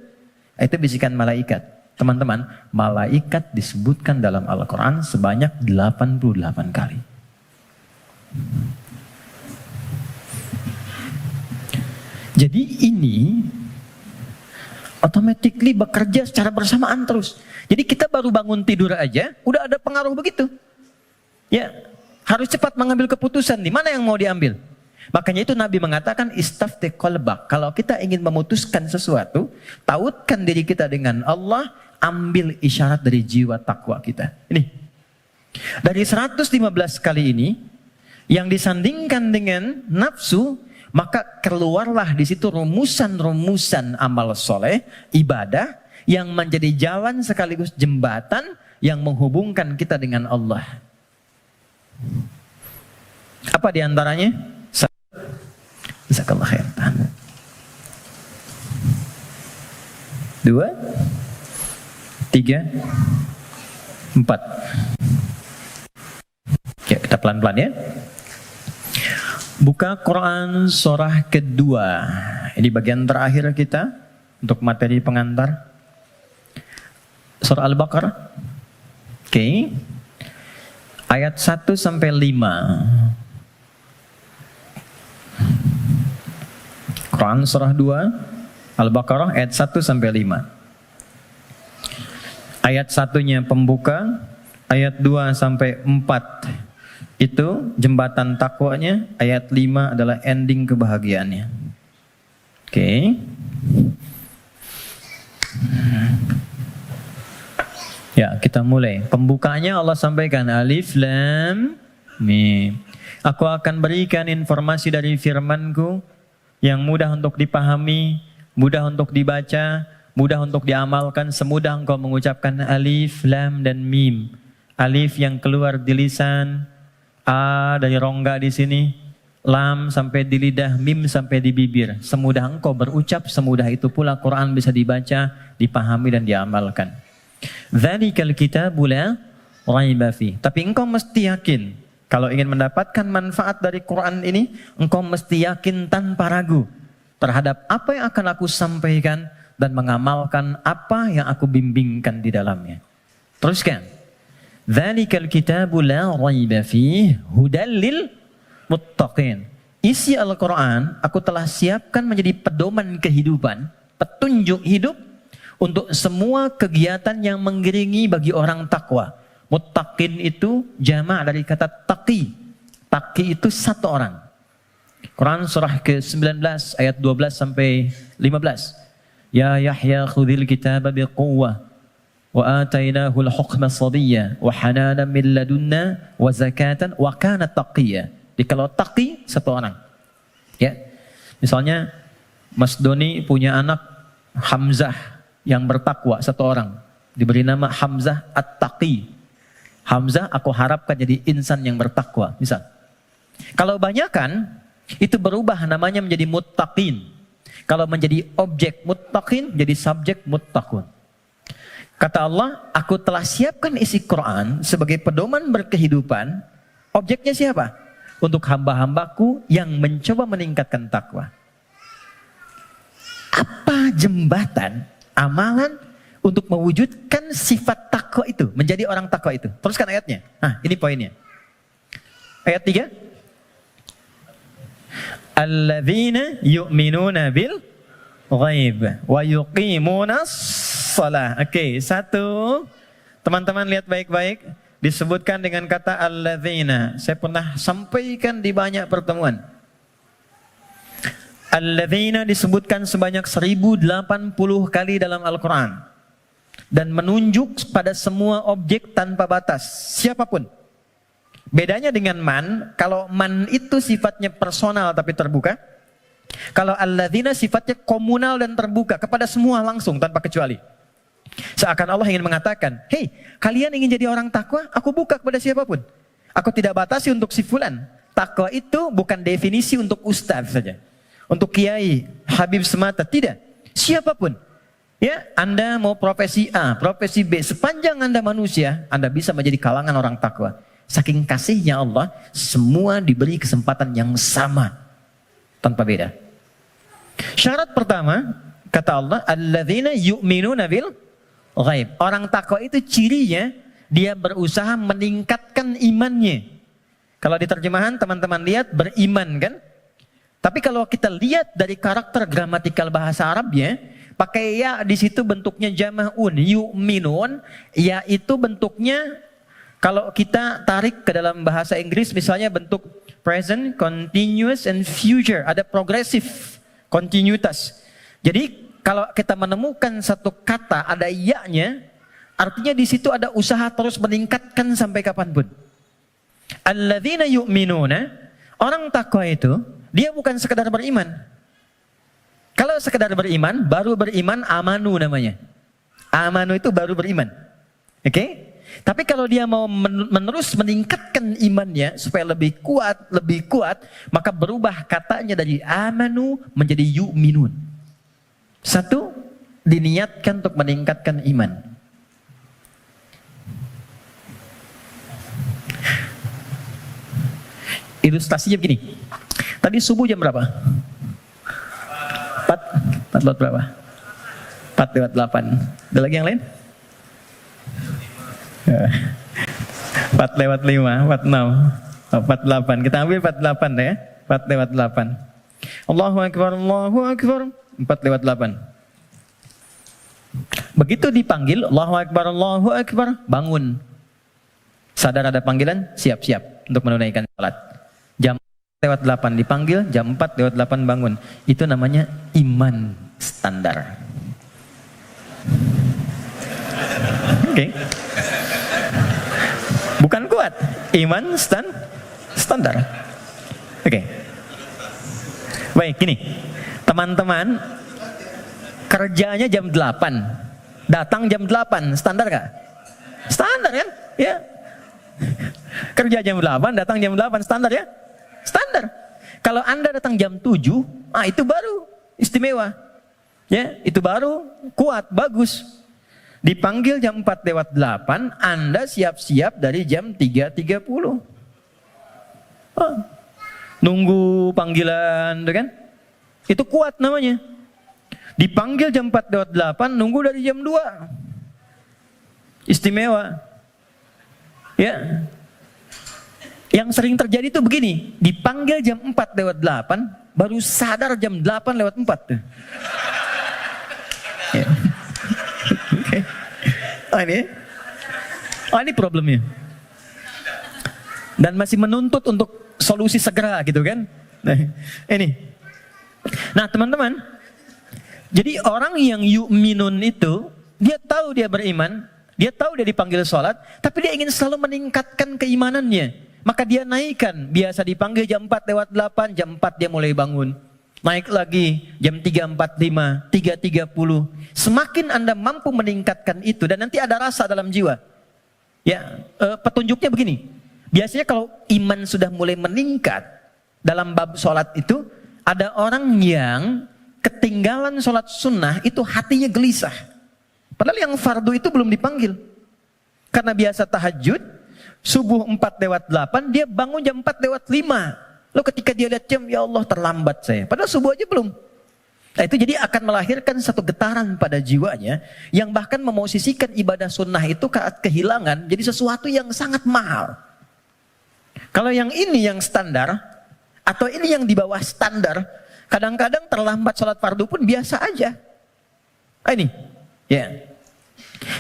Itu bisikan malaikat. Teman-teman, malaikat disebutkan dalam Al-Quran sebanyak 88 kali. Jadi ini automatically bekerja secara bersamaan terus. Jadi kita baru bangun tidur aja, udah ada pengaruh begitu. Ya, harus cepat mengambil keputusan. Di mana yang mau diambil? Makanya itu Nabi mengatakan istafti qalbak. Kalau kita ingin memutuskan sesuatu, tautkan diri kita dengan Allah, ambil isyarat dari jiwa takwa kita. Ini. Dari 115 kali ini yang disandingkan dengan nafsu, maka keluarlah di situ rumusan-rumusan amal soleh, ibadah yang menjadi jalan sekaligus jembatan yang menghubungkan kita dengan Allah. Apa diantaranya? Jazakallah khair. 2, 3, 4. Ya, kita pelan-pelan ya. Buka Quran surah kedua. Ini bagian terakhir kita untuk materi pengantar. Surah Al-Baqarah. Oke. Ayat 1 sampai 5. Quran surah 2 Al-Baqarah ayat 1 sampai 5. Ayat 1-nya pembuka, ayat 2 sampai 4 itu jembatan takwanya, ayat 5 adalah ending kebahagiaannya. Oke. Ya, kita mulai. Pembukanya Allah sampaikan Alif Lam Mim. Aku akan berikan informasi dari firman-Ku yang mudah untuk dipahami, mudah untuk dibaca, mudah untuk diamalkan, semudah engkau mengucapkan alif, lam, dan mim. Alif yang keluar di lisan, a dari rongga di sini, lam sampai di lidah, mim sampai di bibir. Semudah engkau berucap, semudah itu pula Quran bisa dibaca, dipahami, dan diamalkan. Dzalikal kitabu la raiba fi. Tapi engkau mesti yakin. Kalau ingin mendapatkan manfaat dari Quran ini, engkau mesti yakin tanpa ragu terhadap apa yang akan aku sampaikan dan mengamalkan apa yang aku bimbingkan di dalamnya. Teruskan. Dzalikal kitabu la raiba fihi hudal lil muttaqin. Isi Al-Quran aku telah siapkan menjadi pedoman kehidupan, petunjuk hidup untuk semua kegiatan yang mengiringi bagi orang takwa. Muttaqin itu jamak dari kata taqi. Taqi itu satu orang. Quran surah ke-19 ayat 12 sampai 15. Ya Yahya khudhil kitaba biquwwah wa atainahu al-hukma sabiyya wa hananan min ladunna wa zakatan wa kana taqiyya. Jadi kalau taqi satu orang. Ya. Misalnya Mas Doni punya anak Hamzah yang bertakwa satu orang. Diberi nama Hamzah At-Taqi. Hamzah aku harapkan jadi insan yang bertakwa, misal. Kalau banyakan, itu berubah namanya menjadi muttaqin. Kalau menjadi objek muttaqin, jadi subjek muttaqun. Kata Allah, aku telah siapkan isi Quran sebagai pedoman berkehidupan. Objeknya siapa? Untuk hamba-hambaku yang mencoba meningkatkan takwa. Apa jembatan, amalan untuk mewujudkan sifat takwa itu, menjadi orang takwa itu? Teruskan ayatnya. Nah, ini poinnya. Ayat 3. Alladzina yu'minuna bil ghaib wa yuqimunas shalah. Oke, satu. Teman-teman lihat baik-baik. Disebutkan dengan kata alladzina. Saya pernah sampaikan di banyak pertemuan. Alladzina disebutkan sebanyak 1080 kali dalam Al-Quran. Dan menunjuk pada semua objek tanpa batas. Siapapun. Bedanya dengan man, kalau man itu sifatnya personal tapi terbuka. Kalau alladzina sifatnya komunal dan terbuka kepada semua langsung tanpa kecuali. Seakan Allah ingin mengatakan, hei, kalian ingin jadi orang takwa? Aku buka kepada siapapun. Aku tidak batasi untuk si fulan. Takwa itu bukan definisi untuk ustaz saja. Untuk kiai, habib semata, tidak. Siapapun. Ya, Anda mau profesi A, profesi B, sepanjang Anda manusia, Anda bisa menjadi kalangan orang takwa. Saking kasihnya Allah, semua diberi kesempatan yang sama, tanpa beda. Syarat pertama, kata Allah, alladzina yu'minuna bil ghaib. Orang takwa itu cirinya, dia berusaha meningkatkan imannya. Kalau di terjemahan teman-teman lihat beriman kan? Tapi kalau kita lihat dari karakter gramatikal bahasa Arabnya, pakai ya di situ bentuknya jama'un, yu'minun, ya itu bentuknya kalau kita tarik ke dalam bahasa Inggris misalnya bentuk present, continuous, and future. Ada progresif, kontinuitas. Jadi kalau kita menemukan satu kata ada ya-nya, artinya di situ ada usaha terus meningkatkan sampai kapanpun. Alladzina yu'minuna, orang takwa itu, dia bukan sekedar beriman. Kalau sekedar beriman, baru beriman amanu namanya. Amanu itu baru beriman. Oke? Tapi kalau dia mau menerus meningkatkan imannya supaya lebih kuat, maka berubah katanya dari amanu menjadi yu'minun. Satu, diniatkan untuk meningkatkan iman. Ilustrasinya begini. Tadi subuh jam berapa? 4 lewat berapa? 4 lewat 8. Ada lagi yang lain? 4 lewat 5, 46, 48. Kita ambil 48 ya. 4 lewat 8. Allahu Akbar, Allahu Akbar. 4 lewat 8. Begitu dipanggil, Allahu Akbar, Allahu Akbar, bangun. Sadar ada panggilan, siap-siap untuk menunaikan salat. Jam 4 lewat 8 dipanggil, jam 4 lewat 8 bangun. Itu namanya iman standar. Oke. Bukan kuat, iman standar. Oke. Baik, gini. Teman-teman kerjanya jam 8. Datang jam 8, standar gak? Standar kan? Ya. Kerja jam 8, datang jam 8, standar ya? Standar. Kalau Anda datang jam 7, itu baru istimewa. Ya, itu baru kuat, bagus. Dipanggil jam 4 lewat 8, Anda siap-siap dari jam 3.30. Nunggu panggilan, kan? Itu kuat namanya. Dipanggil jam 4 lewat 8, nunggu dari jam 2. Istimewa. Ya. Yang sering terjadi itu begini, dipanggil jam 4 lewat 8, baru sadar jam 8 lewat 4. Ya. Okay. Ini problemnya. Dan masih menuntut untuk solusi segera gitu kan. Nah, ini. Nah teman-teman, jadi orang yang yu'minun itu, dia tahu dia beriman, dia tahu dia dipanggil sholat, tapi dia ingin selalu meningkatkan keimanannya. Maka dia naikkan, biasa dipanggil jam 4 lewat 8, jam 4 dia mulai bangun. Naik lagi jam 3.45, 3.30. Semakin Anda mampu meningkatkan itu dan nanti ada rasa dalam jiwa. Ya, petunjuknya begini. Biasanya kalau iman sudah mulai meningkat dalam bab sholat itu, ada orang yang ketinggalan sholat sunnah itu hatinya gelisah. Padahal yang fardu itu belum dipanggil. Karena biasa tahajud, subuh 4:08, dia bangun jam 4:05. Lalu ketika dia lihat jam, ya Allah terlambat saya. Padahal subuh aja belum. Nah itu jadi akan melahirkan satu getaran pada jiwanya, yang bahkan memosisikan ibadah sunnah itu kehilangan jadi sesuatu yang sangat mahal. Kalau yang ini yang standar, atau ini yang di bawah standar, kadang-kadang terlambat sholat fardu pun biasa aja. Nah ini, ya.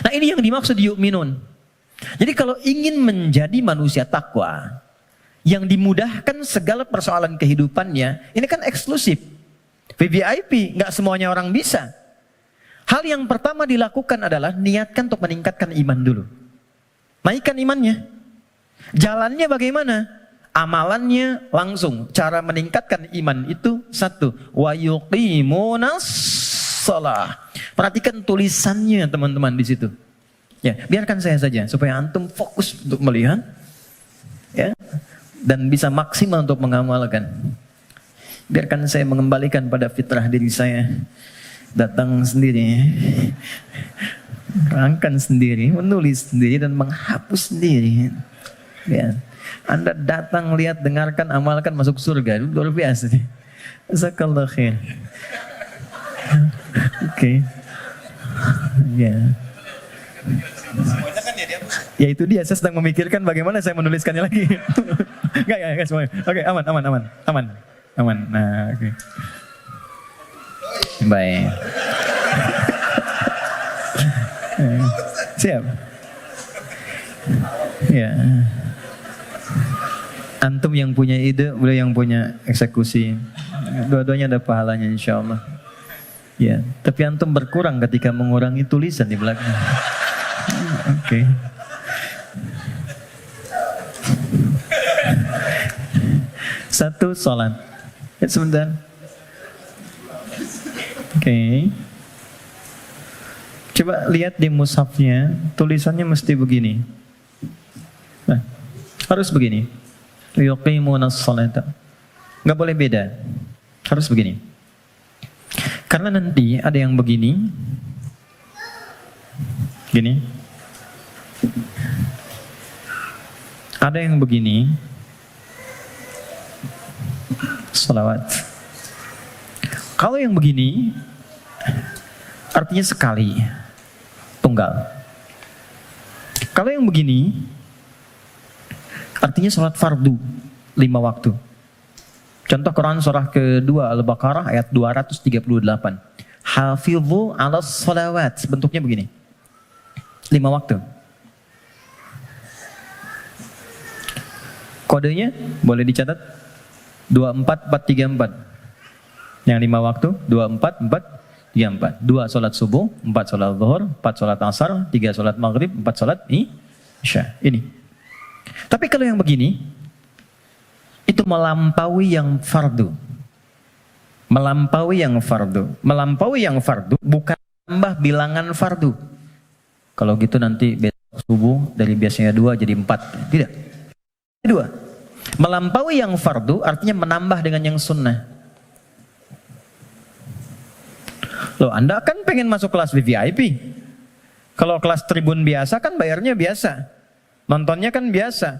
Nah ini yang dimaksud yu'minun. Jadi kalau ingin menjadi manusia takwa, yang dimudahkan segala persoalan kehidupannya, ini kan eksklusif. VVIP, nggak semuanya orang bisa. Hal yang pertama dilakukan adalah niatkan untuk meningkatkan iman dulu. Naikkan imannya. Jalannya bagaimana? Amalannya langsung. Cara meningkatkan iman itu satu, wa yuqimunas shalah. Perhatikan tulisannya teman-teman di situ. Ya, biarkan saya saja supaya antum fokus untuk melihat, ya, dan bisa maksimal untuk mengamalkan. Biarkan saya mengembalikan pada fitrah diri saya. Datang sendiri, rangkan sendiri, menulis sendiri dan menghapus sendiri. Ya. Anda datang, lihat, dengarkan, amalkan, masuk surga. Luar biasa. Jazakallah khair. Oke. Ya. Ya itu dia, saya sedang memikirkan bagaimana saya menuliskannya lagi. Enggak semuanya. Oke, aman. Nah, oke. Baik. Siap. Ya. Antum yang punya ide, beliau yang punya eksekusi. Dua-duanya ada pahalanya insyaallah. Ya, tapi antum berkurang ketika mengurangi tulisan di belakang. Oke. Satu, salat. Ya, sebentar. Oke. Coba lihat di mushafnya, tulisannya mesti begini. Nah, harus begini. Yuqimunas sholata. Enggak boleh beda. Harus begini. Karena nanti ada yang begini. Gini. Ada yang begini. Salawat. Kalau yang begini artinya sekali, tunggal. Kalau yang begini artinya sholat fardu 5 waktu. Contoh Quran surah kedua Al-Baqarah ayat 238. Hafidhu 'alas sholawat. Bentuknya begini. 5 waktu. Kodenya boleh dicatat 24434. Yang 5 waktu 24434. 2 sholat subuh, 4 sholat zuhur, 4 sholat asar, 3 sholat maghrib, 4 sholat isya. Ini. Tapi kalau yang begini, itu melampaui yang fardu. Melampaui yang fardu. Melampaui yang fardu bukan tambah bilangan fardu. Kalau gitu nanti besok subuh dari biasanya 2 jadi 4. Tidak. 2. Melampaui yang fardu artinya menambah dengan yang sunnah. Loh, Anda kan pengen masuk kelas VIP. Kalau kelas tribun biasa kan bayarnya biasa. Nontonnya kan biasa.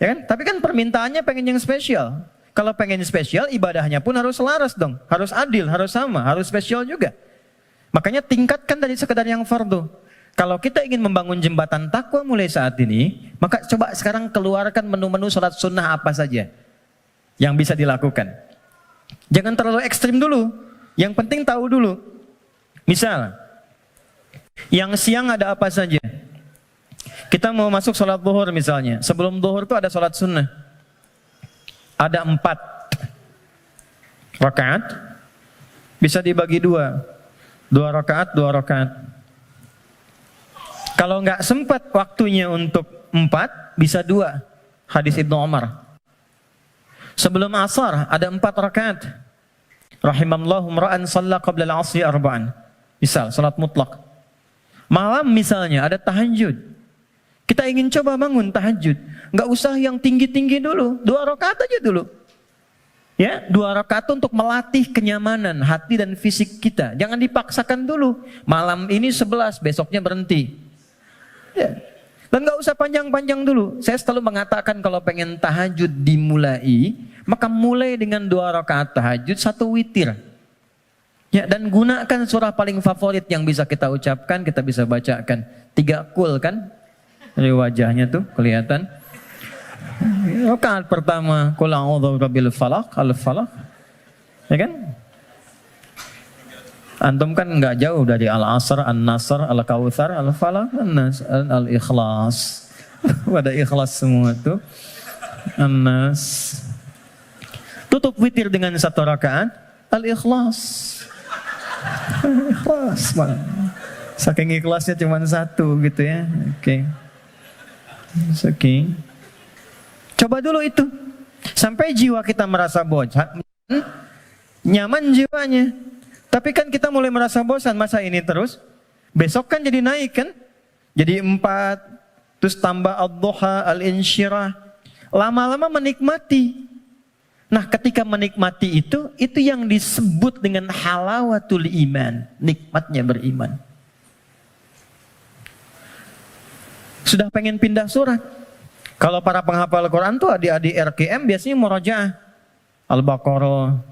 Ya kan? Tapi kan permintaannya pengen yang spesial. Kalau pengen spesial, ibadahnya pun harus selaras dong. Harus adil, harus sama, harus spesial juga. Makanya tingkatkan dari sekedar yang fardu. Kalau kita ingin membangun jembatan takwa mulai saat ini, maka coba sekarang keluarkan menu-menu sholat sunnah apa saja yang bisa dilakukan. Jangan terlalu ekstrim dulu. Yang penting tahu dulu. Misal, yang siang ada apa saja? Kita mau masuk sholat zuhur misalnya. Sebelum zuhur itu ada sholat sunnah. Ada 4 rakaat. Bisa dibagi 2. 2 rakaat, 2 rakaat. Kalau nggak sempat waktunya untuk 4, bisa 2. Hadis Ibnu Umar. Sebelum asar ada 4 rakaat. Rahimallahu imra'an shalla qabla al-'asri arba'an. Misal, salat mutlak. Malam misalnya ada tahajud. Kita ingin coba bangun tahajud, nggak usah yang tinggi-tinggi dulu, 2 rakaat aja dulu. Ya, 2 rakaat untuk melatih kenyamanan hati dan fisik kita. Jangan dipaksakan dulu. Malam ini 11, besoknya berhenti. Ya. Dan nggak usah panjang-panjang dulu. Saya selalu mengatakan kalau pengen tahajud dimulai, maka mulai dengan 2 rakaat tahajud, 1 witir. Ya, dan gunakan surah paling favorit yang bisa kita ucapkan, kita bisa bacakan. 3 kul kan? Dari wajahnya tuh kelihatan. Rakaat pertama, qul a'udzu birabbil falaq, al-falaq. Ya kan? Antum kan enggak jauh dari Al-Asr, An-Nasr, Al-Kautsar, Al-Falaq, An-Nas, Al-Ikhlas. Pada ikhlas semua tuh. An-Nas. Tutup witir dengan 1 rakaat, Al-Ikhlas. Ikhlas, Bang. Saking ikhlasnya cuma 1 gitu ya. Oke. Oke. Coba dulu itu. Sampai jiwa kita merasa bosan, nyaman jiwanya. Tapi kan kita mulai merasa bosan, masa ini terus? Besok kan jadi naik kan? Jadi 4, terus tambah ad-duha, al-insyirah. Lama-lama menikmati. Nah, ketika menikmati itu yang disebut dengan halawatul iman, nikmatnya beriman. Sudah pengen pindah surat. Kalau para penghafal Quran tuh adik-adik RKM biasanya murajaah. Al-Baqarah,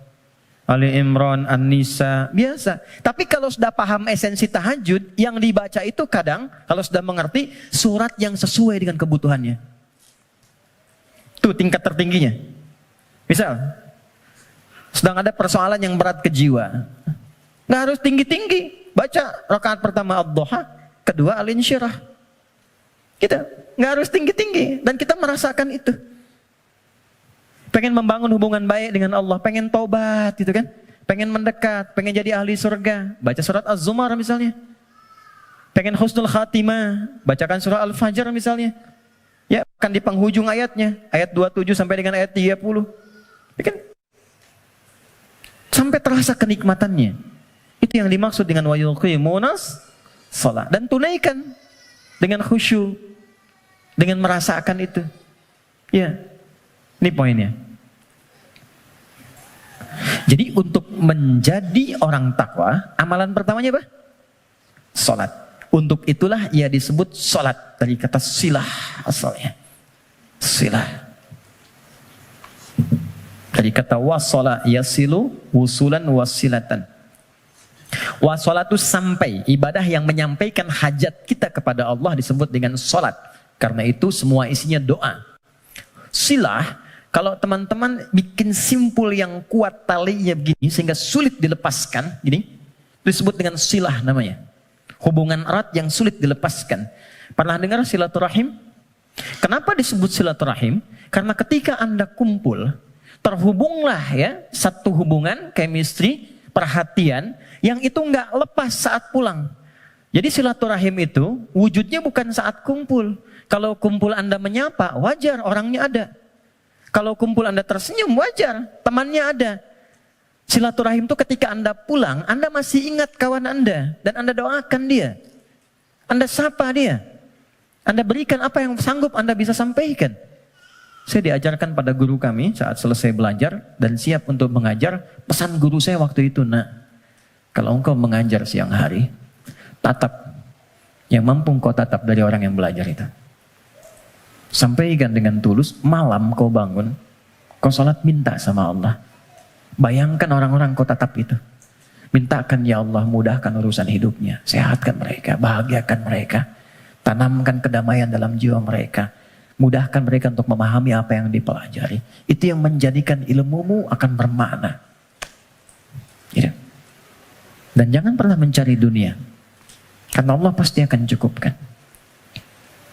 Ali Imran, An-Nisa, biasa. Tapi kalau sudah paham esensi tahajud, yang dibaca itu kadang, kalau sudah mengerti, surat yang sesuai dengan kebutuhannya. Itu tingkat tertingginya. Misal, sedang ada persoalan yang berat ke jiwa. Nggak harus tinggi-tinggi. Baca rakaat pertama ad-duha, kedua al-insyirah. Kita nggak harus tinggi-tinggi. Dan kita merasakan itu. Pengen membangun hubungan baik dengan Allah, pengen taubat gitu kan, pengen mendekat, pengen jadi ahli surga, baca surat Az-Zumar misalnya. Pengen husnul khatimah, bacakan surah Al-Fajr misalnya. Ya, kan di penghujung ayatnya, ayat 27 sampai dengan ayat 30. Ya kan? Sampai terasa kenikmatannya. Itu yang dimaksud dengan wa yuqimunas shalah. Dan tunaikan dengan khusyuk, dengan merasakan itu. Ya. Ini poinnya. Jadi untuk menjadi orang takwa, amalan pertamanya apa? Salat. Untuk itulah ia disebut salat, dari kata silah asalnya. Silah. Dari kata wasala yasilu wusulan wasilatan. Wasolatu sampai, ibadah yang menyampaikan hajat kita kepada Allah disebut dengan salat. Karena itu semua isinya doa. Silah, kalau teman-teman bikin simpul yang kuat talinya begini sehingga sulit dilepaskan, gini, disebut dengan silah namanya. Hubungan erat yang sulit dilepaskan. Pernah dengar silaturahim? Kenapa disebut silaturahim? Karena ketika Anda kumpul, terhubunglah ya satu hubungan, chemistry, perhatian yang itu nggak lepas saat pulang. Jadi silaturahim itu wujudnya bukan saat kumpul. Kalau kumpul Anda menyapa, wajar orangnya ada. Kalau kumpul Anda tersenyum, wajar, temannya ada. Silaturahim itu ketika Anda pulang, Anda masih ingat kawan Anda. Dan Anda doakan dia. Anda sapa dia. Anda berikan apa yang sanggup Anda bisa sampaikan. Saya diajarkan pada guru kami saat selesai belajar dan siap untuk mengajar. Pesan guru saya waktu itu, nak, kalau engkau mengajar siang hari, tatap. Yang mampu engkau tatap dari orang yang belajar itu. Sampaikan dengan tulus, malam kau bangun, kau sholat minta sama Allah. Bayangkan orang-orang kau tatap itu. Mintakan ya Allah mudahkan urusan hidupnya. Sehatkan mereka, bahagiakan mereka. Tanamkan kedamaian dalam jiwa mereka. Mudahkan mereka untuk memahami apa yang dipelajari. Itu yang menjadikan ilmumu akan bermakna. Ya. Dan jangan pernah mencari dunia. Karena Allah pasti akan cukupkan.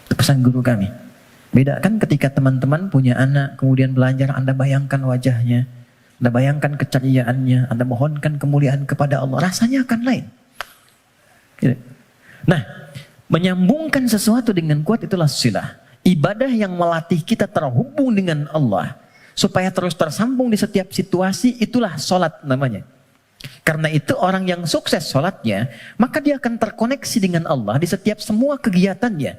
Itu pesan guru kami. Bedakan ketika teman-teman punya anak, kemudian belajar, Anda bayangkan wajahnya, Anda bayangkan keceriaannya, Anda mohonkan kemuliaan kepada Allah, rasanya akan lain. Nah, menyambungkan sesuatu dengan kuat itulah silah. Ibadah yang melatih kita terhubung dengan Allah, supaya terus tersambung di setiap situasi, itulah sholat namanya. Karena itu orang yang sukses sholatnya, maka dia akan terkoneksi dengan Allah di setiap semua kegiatannya.